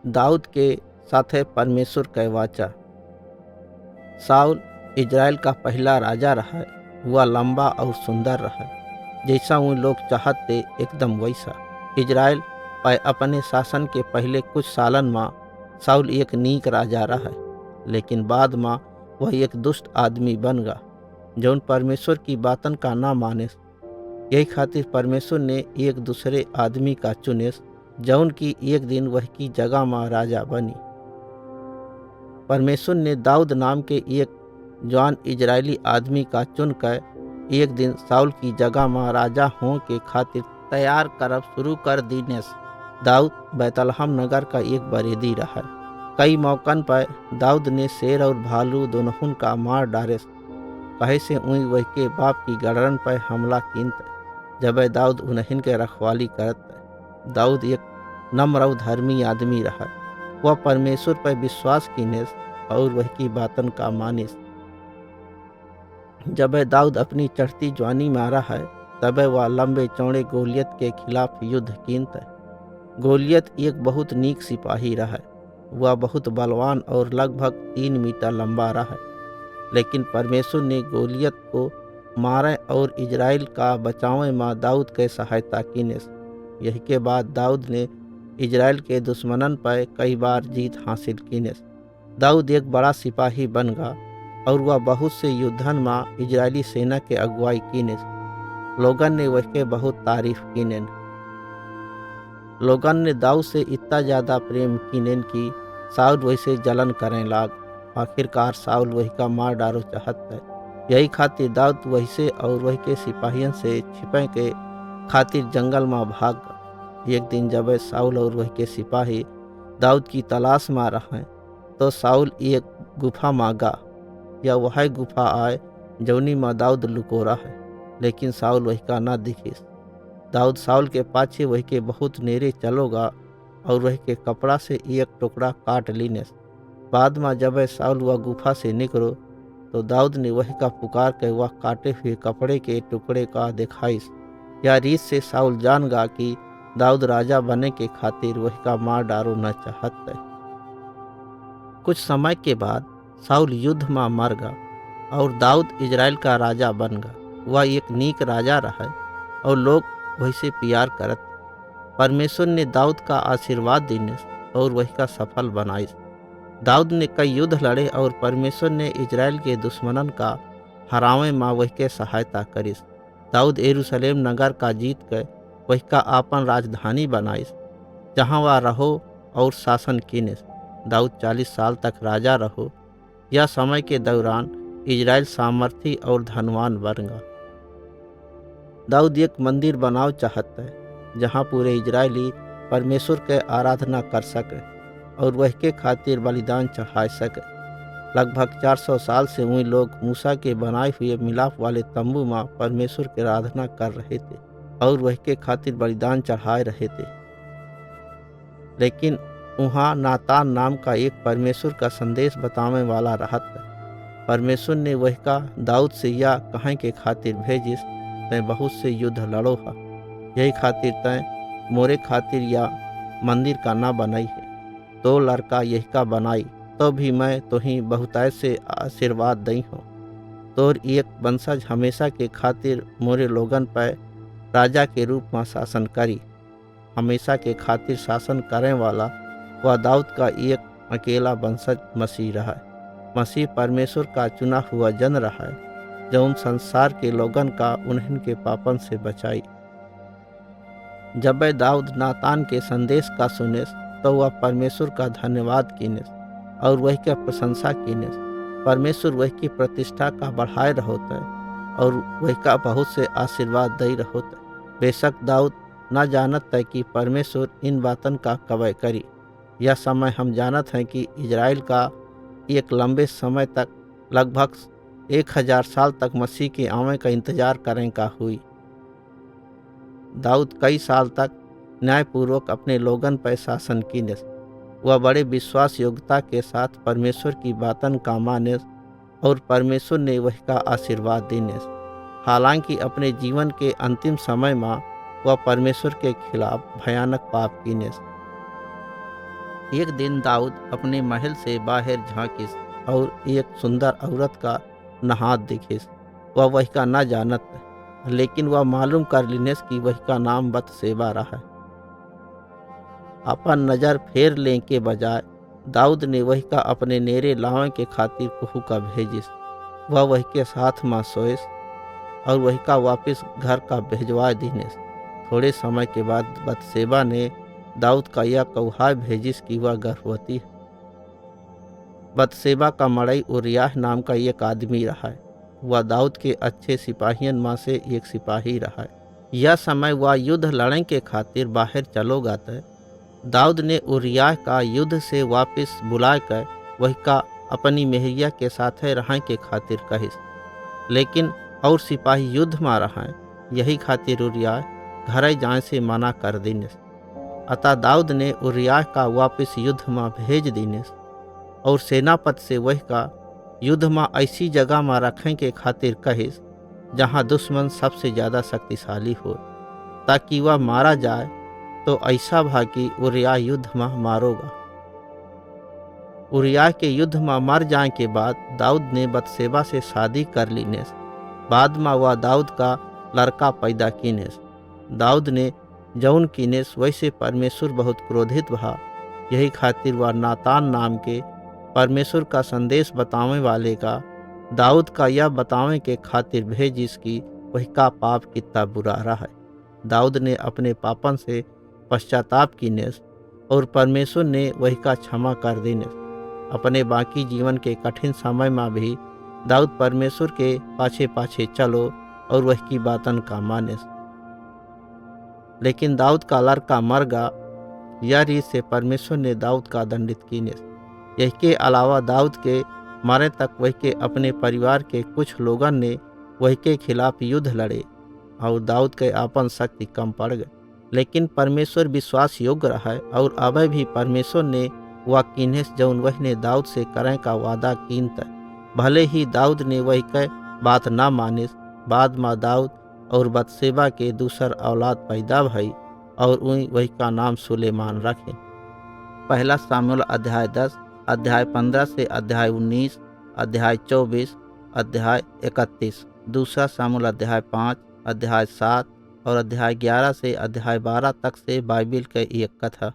दाऊद के साथे परमेश्वर के वाचा। साउल इजराइल का पहला राजा रहा। वह लंबा और सुंदर रहा, जैसा वो लोग चाहते एकदम वैसा। इजराइल पर अपने शासन के पहले कुछ सालन में साउल एक नीक राजा रहा, लेकिन बाद में वह एक दुष्ट आदमी बन गया जौन परमेश्वर की बातन का ना माने। यही खातिर परमेश्वर ने एक दूसरे आदमी का चुने जौन की एक दिन वह की जगह में राजा बनी। परमेश्वर ने दाऊद नाम के एक जवान इजरायली आदमी का चुनकर एक दिन साउल की जगह में राजा हों के खातिर तैयार करब शुरू कर दीने। दाऊद बैतलहम नगर का एक बरेदी रहा। कई मौकन पर दाऊद ने शेर और भालू दोनों का मार डारे, कहे से उई वह के बाप की गड़रन पर हमला कीनत। जब दाऊद उन्हें के रखवाली करत। दाऊद एक नम्र और धर्मी आदमी रहा। वह परमेश्वर पर विश्वास कीने और वह की बातन का मानिस। जब दाऊद अपनी चढ़ती जवानी में आ रहा है, तब वह लंबे चौड़े गोलियत के खिलाफ युद्ध कीनत। गोलियत एक बहुत नीक सिपाही रहा। वह बहुत बलवान और लगभग 3 मीटर लंबा रहा, लेकिन परमेश्वर ने गोलियत को मारे और इजराइल का बचावे में दाऊद के सहायता कीने। यही के बाद दाऊद ने इजराइल के दुश्मनन पर कई बार जीत हासिल कीने। दाऊद एक बड़ा सिपाही बन गया और वह बहुत से युद्धन में इजरायली सेना के अगुवाई कीने। लोगन ने वह के बहुत तारीफ कीने। लोगन ने दाऊद से इतना ज़्यादा प्रेम कीने कि साउल वैसे जलन करें लाग। आखिरकार साउल वही का मार डारो चाहत है। यही खातिर दाऊद वैसे और वही के सिपाहियन से छिपे के खातिर जंगल में भाग गया। एक दिन जब साउल और वही के सिपाही दाऊद की तलाश में रहे, तो साउल एक गुफा मांगा या वह गुफा आए जौनी में दाऊद लुको रहा है, लेकिन साउल वही का ना दिखे। दाऊद साउल के पाछे वही के बहुत नेरे चलोगा और वही के कपड़ा से एक टुकड़ा काट लीने। बाद में जब साउल वह गुफा से निकलो, तो दाऊद ने वही का पुकार के वह काटे हुए कपड़े के टुकड़े का दिखाइस। या रीत से साउल जान गा कि दाऊद राजा बने के खातिर वही का मार डारो न चाहत। कुछ समय के बाद साउल युद्ध में मर गया और दाऊद इजराइल का राजा बन गया। वह एक नीक राजा रहा और लोग वही से प्यार करत। परमेश्वर ने दाऊद का आशीर्वाद देने और वही का सफल बनाई। दाऊद ने कई युद्ध लड़े और परमेश्वर ने इजराइल के दुश्मनन का हरावे में वही के सहायता करी। दाऊद यरूशलेम नगर का जीत कर वही का आपन राजधानी बनाई, जहाँ वह रहो और शासन कीने। दाऊद 40 साल तक राजा रहो। यह समय के दौरान इजराइल सामर्थी और धनवान बन गया। दाऊद एक मंदिर बनाव चाहता है जहाँ पूरे इजरायली परमेश्वर के आराधना कर सके और वह के खातिर बलिदान चढ़ा सके। लगभग 400 साल से वही लोग मूसा के बनाए हुए मिलाप वाले तंबू में परमेश्वर की आराधना कर रहे थे और वह के खातिर बलिदान चढ़ाए रहे थे। लेकिन वहाँ नातान नाम का एक परमेश्वर का संदेश बताने वाला रहा था। परमेश्वर ने वह का दाऊद से यह कहें के खातिर भेजिस, तय बहुत से युद्ध लड़ो हा। यही खातिर तय मोरे खातिर या मंदिर का ना बनाई है, तो लड़का यही का बनाई, तो भी मैं तुही बहुताय से आशीर्वाद दई हूँ। तोर एक वंशज हमेशा के खातिर मोरे लोगन पर राजा के रूप में शासन करी। हमेशा के खातिर शासन करने वाला वह दाऊद का एक अकेला वंशज मसीह रहा है। मसीह परमेश्वर का चुना हुआ जन रहा है, जो उन संसार के लोगन का उन्हें के पापन से बचाई। जब दाऊद नातान के संदेश का सुने, तो वह परमेश्वर का धन्यवाद कीने और वही का प्रशंसा कीने। परमेश्वर वही की प्रतिष्ठा का बढ़ाए रहोता है और वही का बहुत से आशीर्वाद दे रहोता है। बेशक दाऊद न जानत है कि परमेश्वर इन बातन का कवय करी। यह समय हम जानत हैं कि इजराइल का एक लंबे समय तक लगभग 1000 साल तक मसीह के आवे का इंतजार करें का हुई। दाऊद कई साल तक न्यायपूर्वक अपने लोगन पर शासन कीने। वह बड़े विश्वास योग्यता के साथ परमेश्वर की बातन का माने और परमेश्वर ने वह का आशीर्वाद देने। हालांकि अपने जीवन के अंतिम समय में वह परमेश्वर के खिलाफ भयानक पाप कीने। एक दिन दाऊद अपने महल से बाहर झांकिस और एक सुंदर औरत का नहात दिखिस। वह वही का न जानत, लेकिन वह मालूम कर लिनेस कि वही का नाम बतशेबा रहा। अपन नजर फेर ले के बजाय दाऊद ने वही का अपने नेरे लावे के खातिर कुहू का भेजिस। वह वही के साथ माँ सोएस और वही का वापिस घर का भेजवा दीनेस। थोड़े समय के बाद बतशेबा ने दाऊद का यह कौहाय भेजिस कि वह गर्भवती है। बतशेबा का मड़ई उरियाह नाम का एक आदमी रहा है। वह दाऊद के अच्छे सिपाहियन में से एक सिपाही रहा है। यह समय वह युद्ध लड़ने के खातिर बाहर चलो गाते। दाऊद ने उरियाह का युद्ध से वापस बुलाकर वही का अपनी मेहरिया के साथ रहने के खातिर कहिस, लेकिन और सिपाही युद्ध में रहा। यही खातिर उरियाह घर जाए से मना कर दीनेस। अतः दाऊद ने उरियाह का वापस युद्ध में भेज दीनेस और सेनापति से वही का युद्ध में ऐसी जगह में रखने के खातिर कहिस जहाँ दुश्मन सबसे ज़्यादा शक्तिशाली हो, ताकि वह मारा जाए तो ऐसा भागी उरियाह युद्ध में मारोगा। उरियाह के युद्ध में मर जाने के बाद दाऊद ने बतशेबा से शादी कर लीनेस। बाद में वह दाऊद का लड़का पैदा कीनेस। दाऊद ने जौन कीनेस वैसे परमेश्वर बहुत क्रोधित भा। यही खातिर वह नातान नाम के परमेश्वर का संदेश बतावे वाले का दाऊद का यह बतावे के खातिर भेजिस कि वही का पाप कितना बुरा रहा है। दाऊद ने अपने पापन से पश्चाताप कीनेस और परमेश्वर ने वही का क्षमा कर देनेस। अपने बाकी जीवन के कठिन समय में भी दाऊद परमेश्वर के पाछे पाछे चलो और वही की बातन का मानेस। लेकिन दाऊद का लड़का मर गा। यह रीत से परमेश्वर ने दाऊद का दंडित कीनेस। यही के अलावा दाऊद के मारे तक वही के अपने परिवार के कुछ लोगन ने वही के खिलाफ युद्ध लड़े और दाऊद के आपन शक्ति कम पड़ गए। लेकिन परमेश्वर विश्वास योग्य रहा है और अभी भी परमेश्वर ने वह कीनेस जौन वही ने दाऊद से करें का वादा कीन तय। भले ही दाऊद ने वही के बात ना मानिस, बाद में दाऊद और बतशेबा के दूसर औलाद पैदा भई और वही का नाम सुलेमान रखे। पहला शामूएल अध्याय 10, अध्याय 15 से अध्याय 19, अध्याय 24, अध्याय 31। दूसरा शामूएल अध्याय 5, अध्याय 7 और अध्याय 11 से अध्याय 12 तक से बाइबिल के एक कथा।